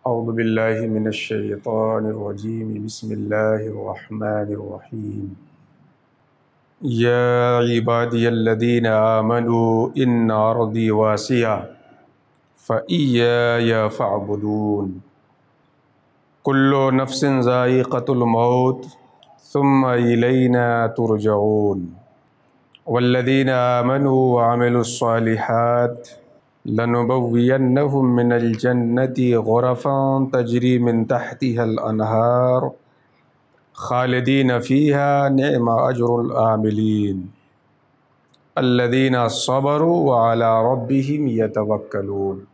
اعوذ باللہ من الشیطان الرجیم بسم اللہ الرحمن الرحیم یا عبادی الذین آمنوا ان ارضی واسعہ فإیای فاعبدون کل نفس ذائقۃ الموت ثم الینا ترجعون والذین آمنوا وعملوا الصالحات لنبوینہم من الجنة غرفا تجری من تحتها الانہار خالدین فیہا نعم اجر العاملین الذین صبروا وعلی ربہم یتوکلون۔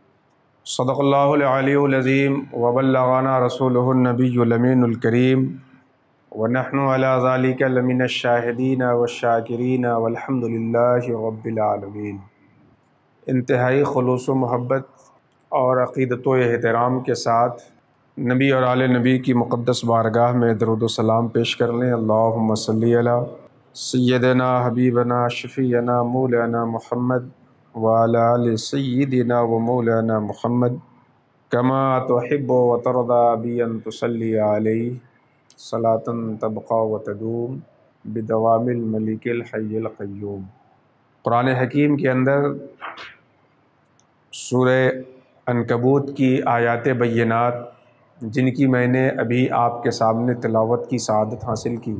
صدق اللہ العلی العظیم وبلغنا رسولہ النبی الامین الکریم ونحن علی ذلک لمن الشاہدین والشاکرین والحمد للہ رب العالمین۔ انتہائی خلوص و محبت اور عقیدت و احترام کے ساتھ نبی اور آل نبی کی مقدس بارگاہ میں درود و سلام پیش کر لیں۔ اللہم صلی علی سیدنا حبیبنا شفیعنا مولانا محمد وعلی آل سیدنا و مولانا محمد کما تحب و ترضی بی ان تصلی علیہ صلاۃ تبقی و تدوم بدوام الملک الحی القیوم۔ قرآن حکیم کے اندر سورہ عنکبوت کی آیات بینات جن کی میں نے ابھی آپ کے سامنے تلاوت کی سعادت حاصل کی،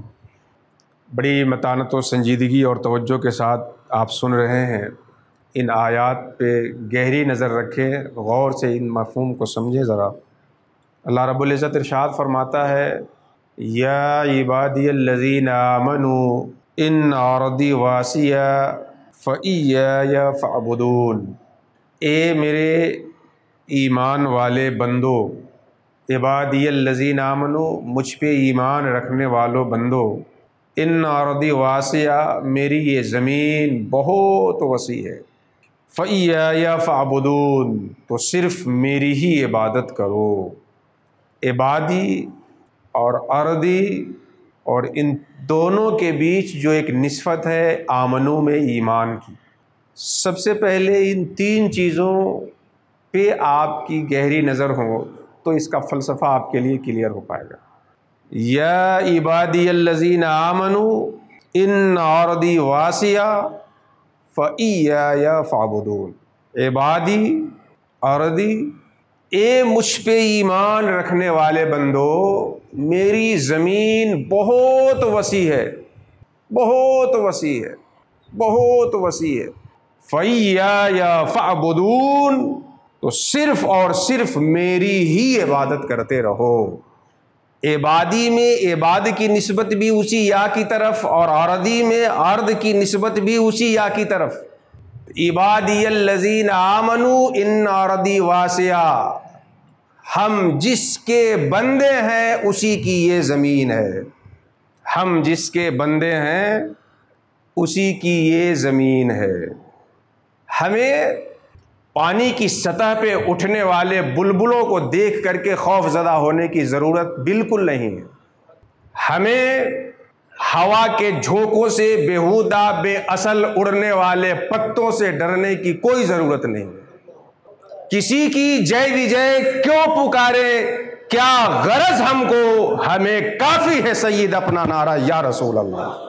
بڑی متانت و سنجیدگی اور توجہ کے ساتھ آپ سن رہے ہیں۔ ان آیات پہ گہری نظر رکھیں، غور سے ان مفہوم کو سمجھیں ذرا۔ اللہ رب العزت ارشاد فرماتا ہے یا عبادی الذین آمنوا ان ارضی واسعہ فإیای فاعبدون۔ اے میرے ایمان والے بندو، عبادی الذین آمنوا، مجھ پہ ایمان رکھنے والوں بندو، ان ارضی واسعہ، میری یہ زمین بہت وسیع ہے، فإیای فاعبدون، تو صرف میری ہی عبادت کرو۔ عبادی اور ارضی، اور ان دونوں کے بیچ جو ایک نسبت ہے آمنو میں ایمان کی، سب سے پہلے ان تین چیزوں پہ آپ کی گہری نظر ہو تو اس کا فلسفہ آپ کے لیے کلیئر ہو پائے گا۔ یا عبادی الذین آمنوا ان ارضی واسعہ فإیای فاعبدون۔ عبادی، ارضی، اے مجھ پہ ایمان رکھنے والے بندو، میری زمین بہت وسیع ہے، بہت وسیع ہے، بہت وسیع ہے، فإیای فاعبدون، تو صرف اور صرف میری ہی عبادت کرتے رہو۔ عبادی میں عباد کی نسبت بھی اسی یا کی طرف، اور ارضی میں ارض کی نسبت بھی اسی یا کی طرف۔ عبادی الذین آمنوا ان ارضی واسعہ، ہم جس کے بندے ہیں اسی کی یہ زمین ہے، ہم جس کے بندے ہیں اسی کی یہ زمین ہے۔ ہمیں پانی کی سطح پہ اٹھنے والے بلبلوں کو دیکھ کر کے خوف زدہ ہونے کی ضرورت بالکل نہیں ہے۔ ہمیں ہوا کے جھونکوں سے بیہودہ بے اصل اڑنے والے پتوں سے ڈرنے کی کوئی ضرورت نہیں ہے۔ کسی کی جے وجے کیوں پکارے، کیا غرض ہم کو، ہمیں کافی ہے سید اپنا نعرہ یا رسول اللہ۔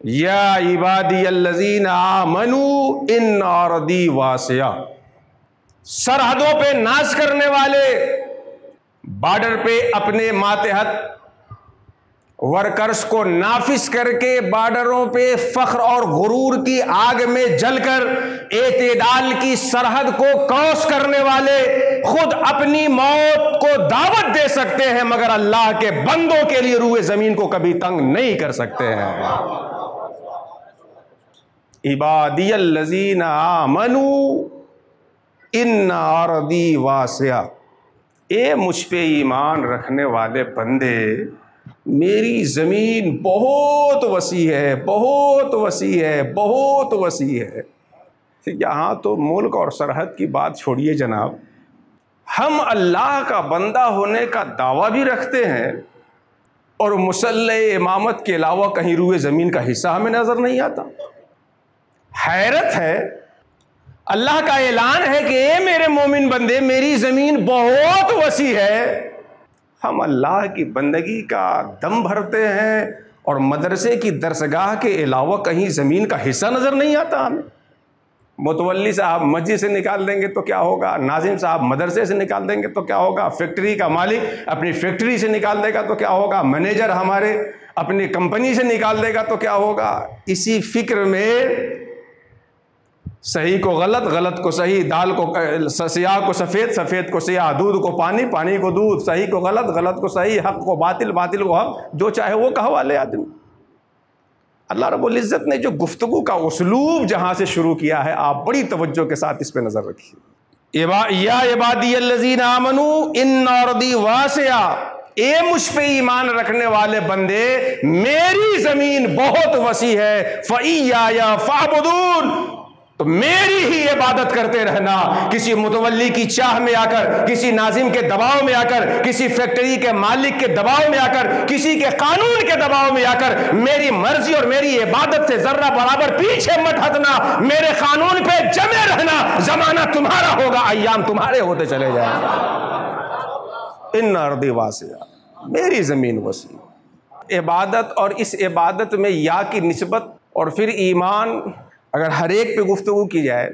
یا عبادی الذین آمنوا ان ارضی واسعہ، سرحدوں پہ ناز کرنے والے، بارڈر پہ اپنے ماتحت ورکرز کو نافذ کر کے بارڈروں پہ فخر اور غرور کی آگ میں جل کر اعتدال کی سرحد کو کراس کرنے والے، خود اپنی موت کو دعوت دے سکتے ہیں مگر اللہ کے بندوں کے لیے روئے زمین کو کبھی تنگ نہیں کر سکتے ہیں۔ عبادی الذین آمنوا ان ارضی واسعہ، اے مجھ پہ ایمان رکھنے والے بندے، میری زمین بہت وسیع ہے، بہت وسیع ہے، بہت وسیع ہے۔ یہاں تو ملک اور سرحد کی بات چھوڑیے جناب، ہم اللہ کا بندہ ہونے کا دعویٰ بھی رکھتے ہیں اور مسلح امامت کے علاوہ کہیں روئے زمین کا حصہ ہمیں نظر نہیں آتا۔ حیرت ہے، اللہ کا اعلان ہے کہ اے میرے مومن بندے میری زمین بہت وسیع ہے، ہم اللہ کی بندگی کا دم بھرتے ہیں اور مدرسے کی درسگاہ کے علاوہ کہیں زمین کا حصہ نظر نہیں آتا ہمیں۔ متولی صاحب مسجد سے نکال دیں گے تو کیا ہوگا، ناظم صاحب مدرسے سے نکال دیں گے تو کیا ہوگا، فیکٹری کا مالک اپنی فیکٹری سے نکال دے گا تو کیا ہوگا، مینیجر ہمارے اپنی کمپنی سے نکال دے گا تو کیا ہوگا۔ اسی فکر میں صحیح کو غلط، غلط کو صحیح، دال کو سیاہ کو سفید، سفید کو سیاہ، دودھ کو پانی، پانی کو دودھ، صحیح کو غلط، غلط کو صحیح، حق کو باطل، باطل کو حق، جو چاہے وہ کہوا لے آدمی۔ اللہ رب العزت نے جو گفتگو کا اسلوب جہاں سے شروع کیا ہے، آپ بڑی توجہ کے ساتھ اس پہ نظر رکھیے۔ یا عبادی الذین آمنوا ان ارضی واسعہ، اے مجھ پہ ایمان رکھنے والے بندے میری زمین بہت وسیع ہے، فإیایا فاعبدون، تو میری ہی عبادت کرتے رہنا۔ کسی متولی کی چاہ میں آ کر، کسی ناظم کے دباؤ میں آ کر، کسی فیکٹری کے مالک کے دباؤ میں آ کر، کسی کے قانون کے دباؤ میں آ کر میری مرضی اور میری عبادت سے ذرہ برابر پیچھے مت ہٹنا، میرے قانون پہ جمے رہنا، زمانہ تمہارا ہوگا، ایام تمہارے ہوتے چلے جائیں گے۔ ان ارضی واسعہ، میری زمین وسیع۔ عبادت اور اس عبادت میں یا کی نسبت اور پھر ایمان، اگر ہر ایک پہ گفتگو کی جائے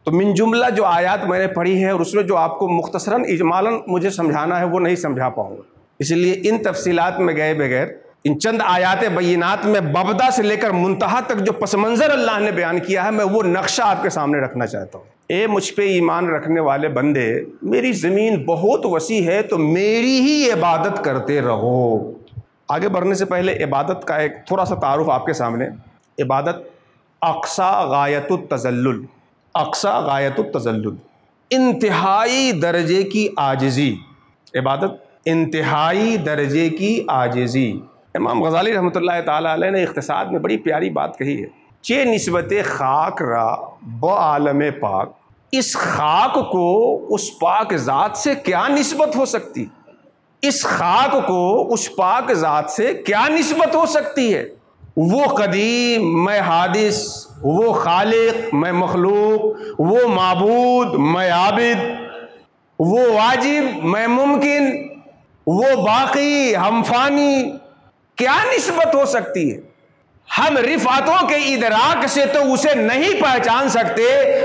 تو من جملہ جو آیات میں نے پڑھی ہے اور اس میں جو آپ کو مختصراً اجمالاً مجھے سمجھانا ہے وہ نہیں سمجھا پاؤں گا، اس لیے ان تفصیلات میں گئے بغیر ان چند آیات بینات میں مبدا سے لے کر منتہا تک جو پس منظر اللہ نے بیان کیا ہے، میں وہ نقشہ آپ کے سامنے رکھنا چاہتا ہوں۔ اے مجھ پہ ایمان رکھنے والے بندے میری زمین بہت وسیع ہے تو میری ہی عبادت کرتے رہو۔ آگے بڑھنے سے پہلے عبادت کا ایک تھوڑا سا تعارف آپ کے سامنے۔ عبادت اقصی غایت التذلل، اقصی غایت التذلل، انتہائی درجے کی عاجزی۔ عبادت انتہائی درجے کی عاجزی۔ امام غزالی رحمۃ اللہ تعالیٰ علیہ نے اختصار میں بڑی پیاری بات کہی ہے، چے نسبت خاک را با عالم پاک، اس خاک کو اس پاک ذات سے کیا نسبت ہو سکتی، اس خاک کو اس پاک ذات سے کیا نسبت ہو سکتی ہے۔ وہ قدیم میں حادث، وہ خالق میں مخلوق، وہ معبود میں عابد، وہ واجب میں ممکن، وہ باقی ہم فانی، کیا نسبت ہو سکتی ہے؟ ہم رفعتوں کے ادراک سے تو اسے نہیں پہچان سکتے،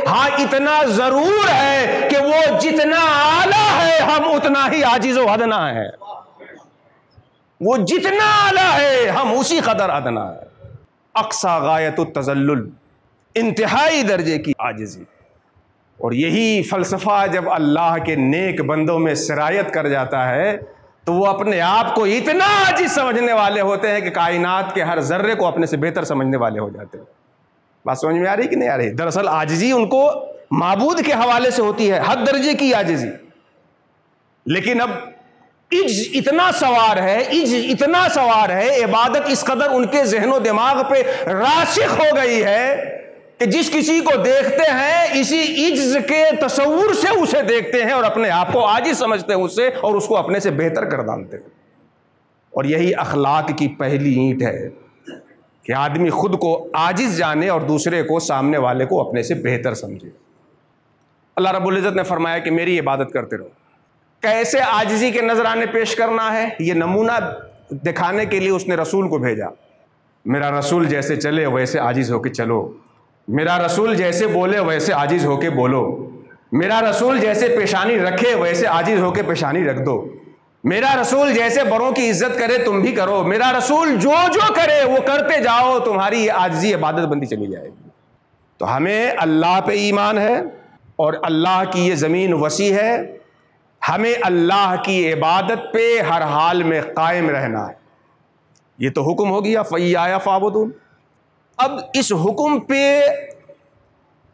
ہاں اتنا ضرور ہے کہ وہ جتنا اعلیٰ ہے ہم اتنا ہی عاجز و ادنا ہے، وہ جتنا اعلیٰ ہے ہم اسی قدر ادنا ہے۔ اقصی غایت التذلل، انتہائی درجے کی عاجزی۔ اور یہی فلسفہ جب اللہ کے نیک بندوں میں سرایت کر جاتا ہے تو وہ اپنے آپ کو اتنا عاجز سمجھنے والے ہوتے ہیں کہ کائنات کے ہر ذرے کو اپنے سے بہتر سمجھنے والے ہو جاتے ہیں۔ بات سمجھ میں آ رہی کہ نہیں آ رہی؟ دراصل عاجزی ان کو معبود کے حوالے سے ہوتی ہے، حد درجے کی عاجزی، لیکن اب عجز اتنا سوار ہے، عبادت اس قدر ان کے ذہن و دماغ پہ راسخ ہو گئی ہے کہ جس کسی کو دیکھتے ہیں اسی عجز کے تصور سے اسے دیکھتے ہیں اور اپنے آپ کو عاجز سمجھتے ہیں اس سے، اور اس کو اپنے سے بہتر کردانتے ہیں۔ اور یہی اخلاق کی پہلی اینٹ ہے کہ آدمی خود کو عاجز جانے اور دوسرے کو، سامنے والے کو اپنے سے بہتر سمجھے۔ اللہ رب العزت نے فرمایا کہ میری عبادت کرتے رہو۔ کیسے عاجزی کے نذرانے پیش کرنا ہے، یہ نمونہ دکھانے کے لیے اس نے رسول کو بھیجا۔ میرا رسول جیسے چلے ویسے عاجز ہو کے چلو، میرا رسول جیسے بولے ویسے عاجز ہو کے بولو، میرا رسول جیسے پیشانی رکھے ویسے عاجز ہو کے پیشانی رکھ دو، میرا رسول جیسے بڑوں کی عزت کرے تم بھی کرو، میرا رسول جو جو کرے وہ کرتے جاؤ، تمہاری یہ عاجزی عبادت بندی چلی جائے گی۔ تو ہمیں اللہ پہ ایمان ہے اور اللہ کی یہ زمین وسیع ہے، ہمیں اللہ کی عبادت پہ ہر حال میں قائم رہنا ہے۔ یہ تو حکم ہو گیا فإیایا فاعبدون۔ اب اس حکم پہ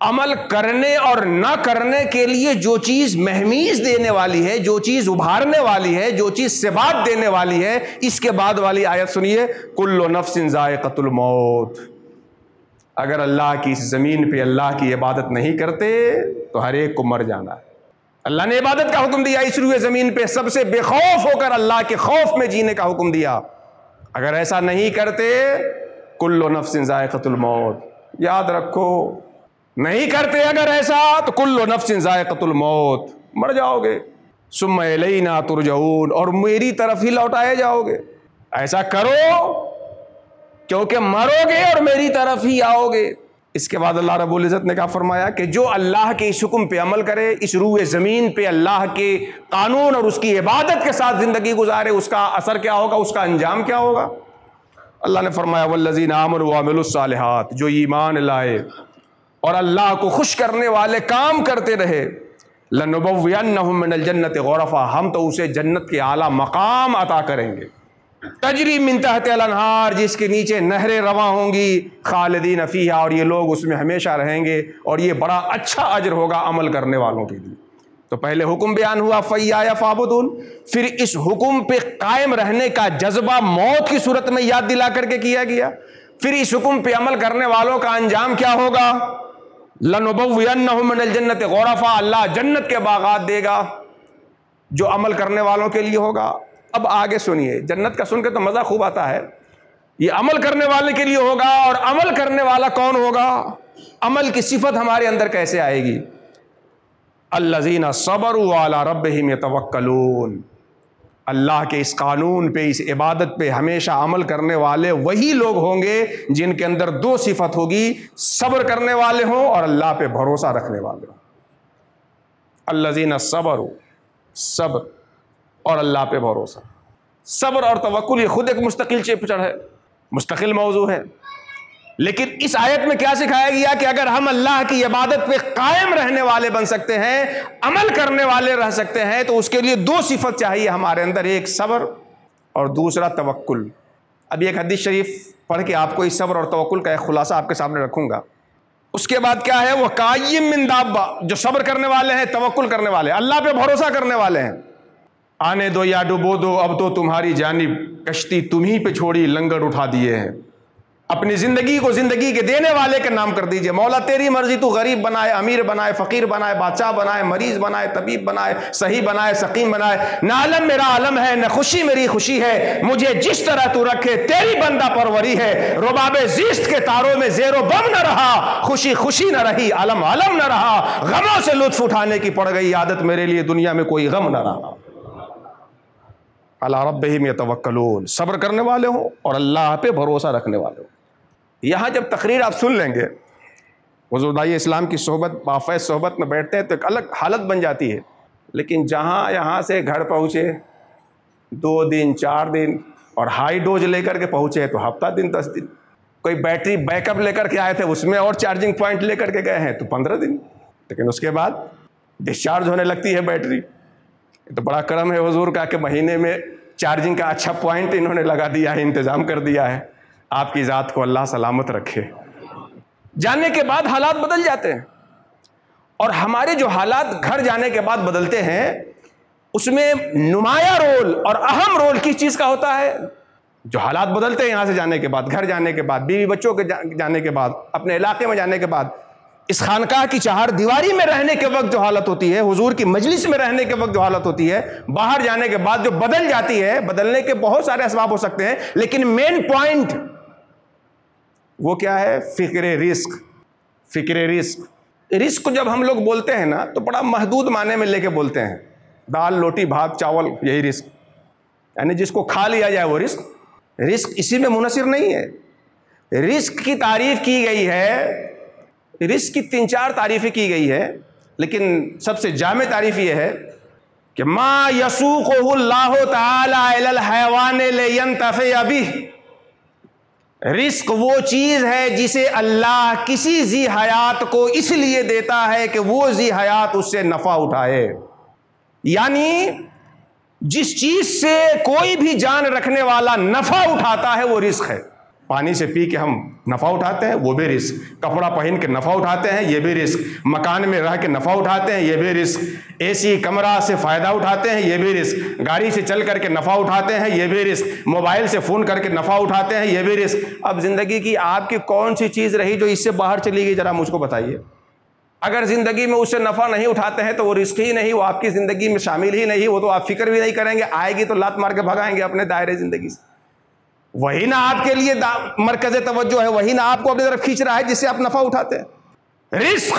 عمل کرنے اور نہ کرنے کے لیے جو چیز مہمیز دینے والی ہے، جو چیز ابھارنے والی ہے، جو چیز ثبات دینے والی ہے، اس کے بعد والی آیت سنیے، کل نفس ذائقۃ الموت۔ اگر اللہ کی اس زمین پہ اللہ کی عبادت نہیں کرتے تو ہر ایک کو مر جانا ہے۔ اللہ نے عبادت کا حکم دیا، اس روئے زمین پہ سب سے بے خوف ہو کر اللہ کے خوف میں جینے کا حکم دیا۔ اگر ایسا نہیں کرتے، کل نفس ذائقۃ الموت، یاد رکھو نہیں کرتے اگر ایسا تو کل نفس ذائقۃ الموت، مر جاؤ گے، ثم الینا ترجعون، اور میری طرف ہی لوٹائے جاؤ گے۔ ایسا کرو کیونکہ مرو گے اور میری طرف ہی آؤ گے۔ اس کے بعد اللہ رب العزت نے کیا فرمایا کہ جو اللہ کے اس حکم پہ عمل کرے، اس روئے زمین پہ اللہ کے قانون اور اس کی عبادت کے ساتھ زندگی گزارے، اس کا اثر کیا ہوگا، اس کا انجام کیا ہوگا؟ اللہ نے فرمایا والذین آمنوا وعملوا الصالحات، جو ایمان لائے اور اللہ کو خوش کرنے والے کام کرتے رہے، لنبوئنہم من الجنت غرفا، ہم تو اسے جنت کے اعلیٰ مقام عطا کریں گے، تجری من تحت الانہار، جس کے نیچے نہریں رواں ہوں گی، خالدین فیہا، اور یہ لوگ اس میں ہمیشہ رہیں گے، اور یہ بڑا اچھا اجر ہوگا عمل کرنے والوں کے لیے۔ تو پہلے حکم بیان ہوا فَإِيَّايَ فَاعْبُدُونِ، پھر اس حکم پہ قائم رہنے کا جذبہ موت کی صورت میں یاد دلا کر کے کیا گیا، پھر اس حکم پہ عمل کرنے والوں کا انجام کیا ہوگا، لَنُبَوِّئَنَّهُم مِّنَ الْجَنَّةِ غُرَفًا، اللہ جنت کے باغات دے گا جو عمل کرنے والوں کے لیے ہوگا۔ اب آگے سنیے، جنت کا سن کے تو مزہ خوب آتا ہے، یہ عمل کرنے والے کے لیے ہوگا، اور عمل کرنے والا کون ہوگا، عمل کی صفت ہمارے اندر کیسے آئے گی، الذین صبروا علی ربہم یتوکلون، اللہ کے اس قانون پہ، اس عبادت پہ ہمیشہ عمل کرنے والے وہی لوگ ہوں گے جن کے اندر دو صفت ہوگی، صبر کرنے والے ہوں اور اللہ پہ بھروسہ رکھنے والے ہوں۔ الذین صبروا، صبر اور اللہ پہ بھروسہ، صبر اور توکل یہ خود ایک مستقل چیپٹر ہے، مستقل موضوع ہے، لیکن اس آیت میں کیا سکھایا گیا کہ اگر ہم اللہ کی عبادت پہ قائم رہنے والے بن سکتے ہیں، عمل کرنے والے رہ سکتے ہیں، تو اس کے لیے دو صفت چاہیے ہمارے اندر، ایک صبر اور دوسرا توکل۔ اب ایک حدیث شریف پڑھ کے آپ کو اس صبر اور توکل کا ایک خلاصہ آپ کے سامنے رکھوں گا۔ اس کے بعد کیا ہے، وہ قائم من دابہ، جو صبر کرنے والے ہیں، توکل کرنے والے، اللہ پہ بھروسہ کرنے والے ہیں، آنے دو یا ڈبو دو، اب تو تمہاری جانب کشتی تمہیں پہ چھوڑی، لنگر اٹھا دیے ہیں، اپنی زندگی کو زندگی کے دینے والے کے نام کر دیجئے، مولا تیری مرضی، تو غریب بنائے، امیر بنائے، فقیر بنائے، بادشاہ بنائے، مریض بنائے، طبیب بنائے، صحیح بنائے، سقیم بنائے، نہ علم میرا علم ہے، نہ خوشی میری خوشی ہے، مجھے جس طرح تو رکھے تیری بندہ پروری ہے، رباب زیست کے تاروں میں زیر و بم نہ رہا، خوشی خوشی نہ رہی، علم علم نہ رہا، غموں سے لطف اٹھانے کی پڑ گئی عادت، میرے لیے دنیا میں کوئی غم نہ رہا۔ علی ربہم یتوکلون، صبر کرنے والے ہوں اور اللہ پہ بھروسہ رکھنے والے ہوں۔ یہاں جب تقریر آپ سن لیں گے، حضور داعی اسلام کی صحبت، بافیض صحبت میں بیٹھتے ہیں تو ایک الگ حالت بن جاتی ہے، لیکن جہاں یہاں سے گھر پہنچے 2 دن 4 دن اور ہائی ڈوز لے کر کے پہنچے تو ہفتہ دن 10 دن، کوئی بیٹری بیک اپ لے کر کے آئے تھے اس میں اور چارجنگ پوائنٹ لے کر کے گئے ہیں تو 15 دن، لیکن اس کے بعد ڈسچارج ہونے لگتی ہے بیٹری۔ تو بڑا کرم ہے حضور کا کہ مہینے میں چارجنگ کا اچھا پوائنٹ انہوں نے لگا دیا ہے، انتظام کر دیا ہے۔ آپ کی ذات کو اللہ سلامت رکھے۔ جانے کے بعد حالات بدل جاتے ہیں، اور ہمارے جو حالات گھر جانے کے بعد بدلتے ہیں اس میں نمایاں رول اور اہم رول کس چیز کا ہوتا ہے؟ جو حالات بدلتے ہیں یہاں سے جانے کے بعد، گھر جانے کے بعد، بیوی بچوں کے جانے کے بعد، اپنے علاقے میں جانے کے بعد، اس خانقاہ کی چہار دیواری میں رہنے کے وقت جو حالت ہوتی ہے، حضور کی مجلس میں رہنے کے وقت جو حالت ہوتی ہے، باہر جانے کے بعد جو بدل جاتی ہے، بدلنے کے بہت سارے اسباب ہو سکتے ہیں، لیکن مین پوائنٹ وہ کیا ہے؟ فکر رزق۔ فکر رزق، رزق جب ہم لوگ بولتے ہیں نا تو بڑا محدود معنی میں لے کے بولتے ہیں، دال روٹی بھات چاول، یہی رزق، یعنی جس کو کھا لیا جائے وہ رزق۔ رزق اسی میں منحصر نہیں ہے، رزق کی تعریف کی گئی ہے، رزق کی 3-4 تعریفیں کی گئی ہے، لیکن سب سے جامع تعریف یہ ہے کہ ما یسوقہ اللہ تعالی الی الحیوان لینتفع بہ، رزق وہ چیز ہے جسے اللہ کسی ذی حیات کو اس لیے دیتا ہے کہ وہ ذی حیات اس سے نفع اٹھائے، یعنی جس چیز سے کوئی بھی جان رکھنے والا نفع اٹھاتا ہے وہ رزق ہے۔ پانی سے پی کے ہم نفع اٹھاتے ہیں، وہ بھی رزق، کپڑا پہن کے نفع اٹھاتے ہیں، یہ بھی رزق، مکان میں رہ کے نفع اٹھاتے ہیں، یہ بھی رزق، اے سی کمرہ سے فائدہ اٹھاتے ہیں، یہ بھی رزق، گاڑی سے چل کر کے نفع اٹھاتے ہیں، یہ بھی رزق، موبائل سے فون کر کے نفع اٹھاتے ہیں، یہ بھی رزق۔ اب زندگی کی آپ کی کون سی چیز رہی جو اس سے باہر چلی گئی، ذرا مجھ کو بتائیے۔ اگر زندگی میں اس سے نفع نہیں اٹھاتے ہیں تو وہ رزق ہی نہیں، وہ آپ کی زندگی میں شامل ہی نہیں، وہ تو آپ فکر بھی نہیں کریں گے، آئے گی تو لات مار کے بھگائیں گے اپنے دائرے زندگی سے۔ وہی نہ آپ کے لیے مرکز توجہ ہے، وہی نہ آپ کو اپنی طرف کھینچ رہا ہے جس سے آپ نفع اٹھاتے ہیں۔ رزق،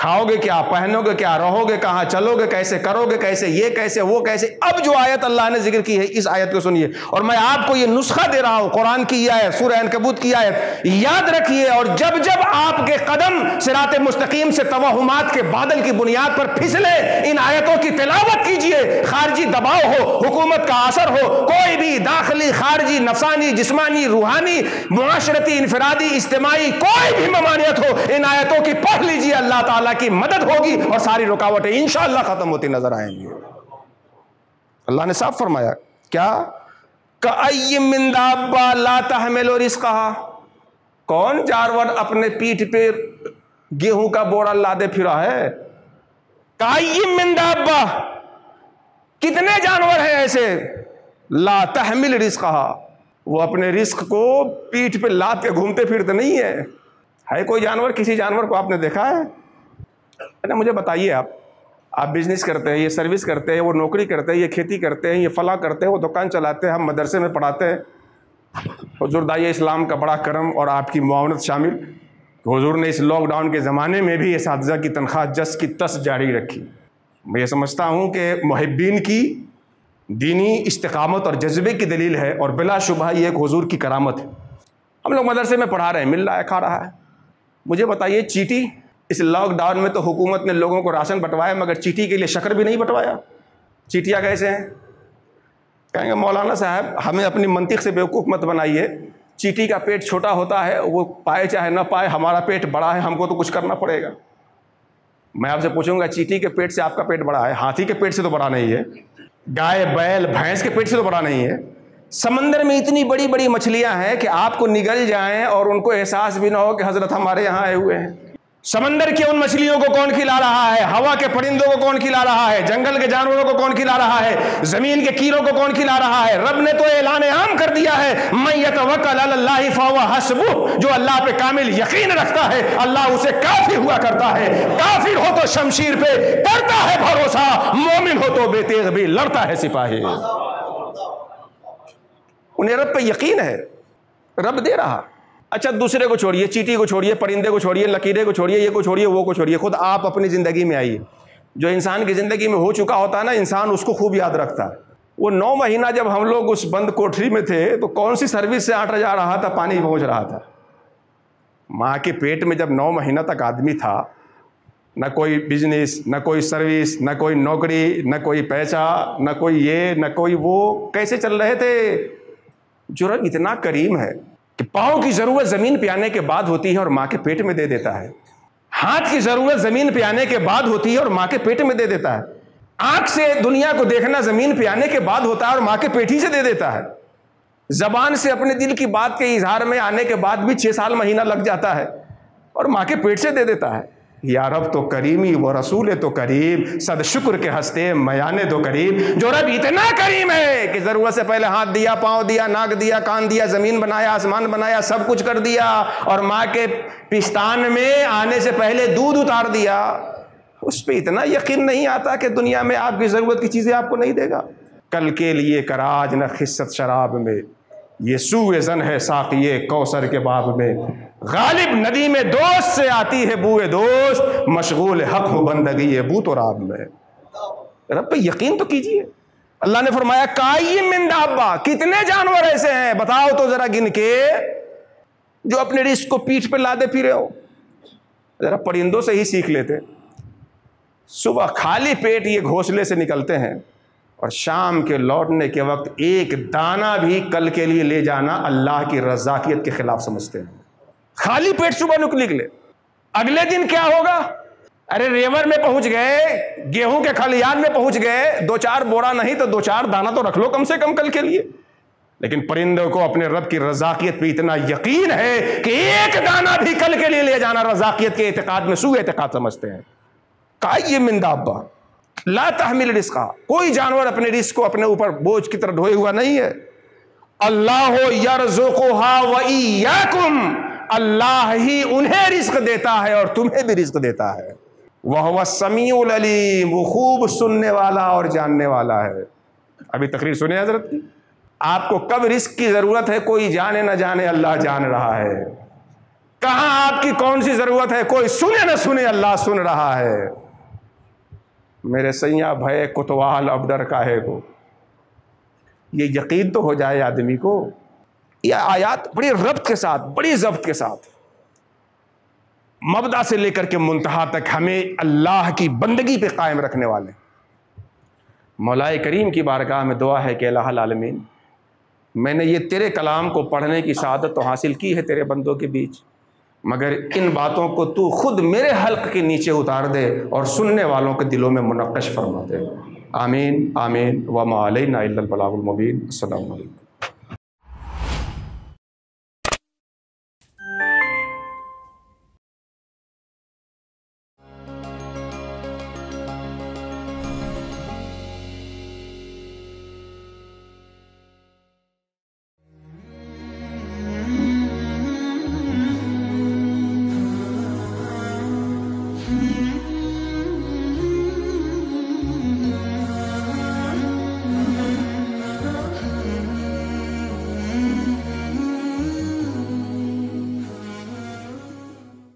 کھاؤ گے کیا، پہنو گے کیا، رہو گے کہاں، چلو گے کیسے، کرو گے کیسے، یہ کیسے وہ کیسے۔ اب جو آیت اللہ نے ذکر کی ہے اس آیت کو سنیے، اور میں آپ کو یہ نسخہ دے رہا ہوں، قرآن کی یہ آیت، سورہ عنکبوت کی آیت یاد رکھیے، اور جب جب آپ کے قدم صراط مستقیم سے توہمات کے بادل کی بنیاد پر پھسلے، ان آیتوں کی تلاوت کیجئے۔ خارجی دباؤ ہو، حکومت کا اثر ہو، کوئی بھی داخلی خارجی نفسانی جسمانی روحانی معاشرتی انفرادی اجتماعی کوئی بھی ممانعت ہو، ان آیتوں کی پڑھ لیجئے، اللہ تعالیٰ کی مدد ہوگی اور ساری رکاوٹیں انشاءاللہ ختم ہوتی نظر آئیں گی۔ اللہ نے صاف فرمایا کیا، کأی من دابہ لا تحمل رزقها، کون جانور اپنے پیٹھ پہ گیہوں کا بوڑا لادے پھرا ہے؟ کأی من دابہ، کتنے جانور ہیں ایسے، لا تحمل رزقها، وہ اپنے رزق کو پیٹھ پہ لاد کے گھومتے پھرتے نہیں ہے کوئی جانور، کسی جانور کو آپ نے دیکھا ہے؟ مجھے بتائیے، آپ بزنس کرتے ہیں، یہ سروس کرتے ہیں، وہ نوکری کرتے ہیں، یہ کھیتی کرتے ہیں، یہ فلاں کرتے ہیں، وہ دکان چلاتے ہیں، ہم مدرسے میں پڑھاتے ہیں، حضور داعیہ اسلام کا بڑا کرم اور آپ کی معاونت شامل، حضور نے اس لاک ڈاؤن کے زمانے میں بھی اساتذہ کی تنخواہ جس کی تس جاری رکھی۔ میں یہ سمجھتا ہوں کہ محبین کی دینی استقامت اور جذبے کی دلیل ہے، اور بلا شبہ یہ ایک حضور کی کرامت ہے۔ ہم لوگ مدرسے میں پڑھا رہے ہیں، مل رہا ہے، کھا رہا ہے۔ مجھے بتائیے، چیٹی، اس لاک ڈاؤن میں تو حکومت نے لوگوں کو راشن بٹوایا، مگر چیٹی کے لیے شکر بھی نہیں بٹوایا۔ چیٹیاں کیسے ہیں؟ کہیں گے مولانا صاحب ہمیں اپنی منطق سے بیوقوف مت بنائیے، چیٹی کا پیٹ چھوٹا ہوتا ہے، وہ پائے چاہے نہ پائے، ہمارا پیٹ بڑا ہے، ہم کو تو کچھ کرنا پڑے گا۔ میں آپ سے پوچھوں گا، چیٹی کے پیٹ سے آپ کا پیٹ بڑا ہے، ہاتھی کے پیٹ سے تو بڑا نہیں ہے، گائے بیل بھینس کے پیٹ سے تو بڑا نہیں ہے۔ سمندر میں اتنی بڑی بڑی مچھلیاں ہیں کہ آپ کو نگل جائیں اور ان کو احساس بھی نہ ہو کہ حضرت ہمارے یہاں آئے ہوئے ہیں۔ سمندر کی ان مچھلیوں کو کون کھلا رہا ہے، ہوا کے پرندوں کو کون کھلا رہا ہے، جنگل کے جانوروں کو کون کھلا رہا ہے، زمین کے کیڑوں کو کون کھلا رہا ہے؟ رب نے تو اعلان عام کر دیا ہے، من یتوکل علی اللہ فہو حسبہ، جو اللہ پہ کامل یقین رکھتا ہے اللہ اسے کافی ہوا کرتا ہے۔ کافر ہو تو شمشیر پہ کرتا ہے بھروسہ، مومن ہو تو بے تیغ بھی لڑتا ہے سپاہی۔ انہیں رب پہ یقین ہے، رب دے رہا۔ اچھا دوسرے کو چھوڑیے، چیٹی کو چھوڑیے، پرندے کو چھوڑیے، لکیرے کو چھوڑیے، یہ کو چھوڑیے، وہ کو چھوڑیے، خود آپ اپنی زندگی میں آئیے۔ جو انسان کی زندگی میں ہو چکا ہوتا ہے نا، انسان اس کو خوب یاد رکھتا ہے۔ وہ 9 مہینہ جب ہم لوگ اس بند کوٹری میں تھے تو کون سی سروس سے آٹا جا رہا تھا، پانی پہنچ رہا تھا۔ ماں کے پیٹ میں جب 9 مہینہ تک آدمی تھا، نہ کوئی بزنس، نہ کوئی سروس، نہ کوئی نوکری، نہ کوئی پیسہ، نہ کوئی یہ، نہ کوئی وہ، کیسے چل رہے تھے؟ جو رب اتنا کریم ہے کہ پاؤں کی ضرورت زمین پہ آنے کے بعد ہوتی ہے اور ماں کے پیٹ میں دے دیتا ہے، ہاتھ کی ضرورت زمین پہ آنے کے بعد ہوتی ہے اور ماں کے پیٹ میں دے دیتا ہے، آنکھ سے دنیا کو دیکھنا زمین پہ آنے کے بعد ہوتا ہے اور ماں کے پیٹ ہی سے دے دیتا ہے، زبان سے اپنے دل کی بات کے اظہار میں آنے کے بعد بھی 6 سال مہینہ لگ جاتا ہے اور ماں کے پیٹ سے دے دیتا ہے۔ یا رب تو کریمی وہ رسول تو کریم، صد شکر کے ہستے میانے دو کریم۔ جو رب اتنا کریم ہے کہ ضرورت سے پہلے ہاتھ دیا، پاؤں دیا، ناک دیا، کان دیا، زمین بنایا، آسمان بنایا، سب کچھ کر دیا، اور ماں کے پستان میں آنے سے پہلے دودھ اتار دیا، اس پہ اتنا یقین نہیں آتا کہ دنیا میں آپ کی ضرورت کی چیزیں آپ کو نہیں دے گا؟ کل کے لیے کراج نہ خست شراب میں، یہ سوء ظن ہے ساقیے کوثر کے باب میں، غالب ندی میں دوست سے آتی ہے بوئے دوست، مشغول حق ہو بندگی بو تو راب میں۔ رب پہ یقین تو کیجئے۔ اللہ نے فرمایا کائم من دابہ، کتنے جانور ایسے ہیں بتاؤ تو ذرا گن کے جو اپنے رزق کو پیٹھ پہ لادے پھرے ہو۔ ذرا پرندوں سے ہی سیکھ لیتے، صبح خالی پیٹ یہ گھونسلے سے نکلتے ہیں اور شام کے لوٹنے کے وقت ایک دانہ بھی کل کے لیے لے جانا اللہ کی رزاقیت کے خلاف سمجھتے ہیں۔ خالی پیٹ صبح نکلے، اگلے دن کیا ہوگا؟ ارے ریور میں پہنچ گئے، گیہوں کے کھلیان میں پہنچ گئے، 2-4 بوڑا نہیں تو 2-4 دانہ تو رکھ لو کم سے کم کل کے لیے۔ لیکن پرندوں کو اپنے رب کی رزاقیت پہ اتنا یقین ہے کہ ایک دانہ بھی کل کے لیے لے جانا رزاقیت کے اعتقاد میں سوء اعتقاد سمجھتے ہیں۔ کائم من دابہ لا تحمل رزقا، کوئی جانور اپنے رزق کو اپنے اوپر بوجھ کی طرح ڈھوئے ہوا نہیں ہے۔ اللہ یرزقھا وایاکم، اللہ ہی انہیں رزق دیتا ہے اور تمہیں بھی رزق دیتا ہے۔ وہو السمیع العلیم، وہ خوب سننے والا اور جاننے والا ہے۔ ابھی تقریر سنے حضرت کی، آپ کو کب رزق کی ضرورت ہے کوئی جانے نہ جانے، اللہ جان رہا ہے۔ کہاں آپ کی کون سی ضرورت ہے، کوئی سنے نہ سنے اللہ سن رہا ہے۔ میرے سیاں بھائی کتوال اب ڈر کاہے کو، یہ یقین تو ہو جائے آدمی کو۔ یہ آیات بڑی ربط کے ساتھ، بڑی ضبط کے ساتھ، مبدا سے لے کر کے منتہا تک ہمیں اللہ کی بندگی پہ قائم رکھنے والے۔ مولا کریم کی بارگاہ میں دعا ہے کہ الہ العالمین، میں نے یہ تیرے کلام کو پڑھنے کی سعادت تو حاصل کی ہے تیرے بندوں کے بیچ، مگر ان باتوں کو تو خود میرے حلق کے نیچے اتار دے اور سننے والوں کے دلوں میں منقش فرما دے۔ آمین آمین وما علینا الا البلاغ المبین۔ السلام علیکم۔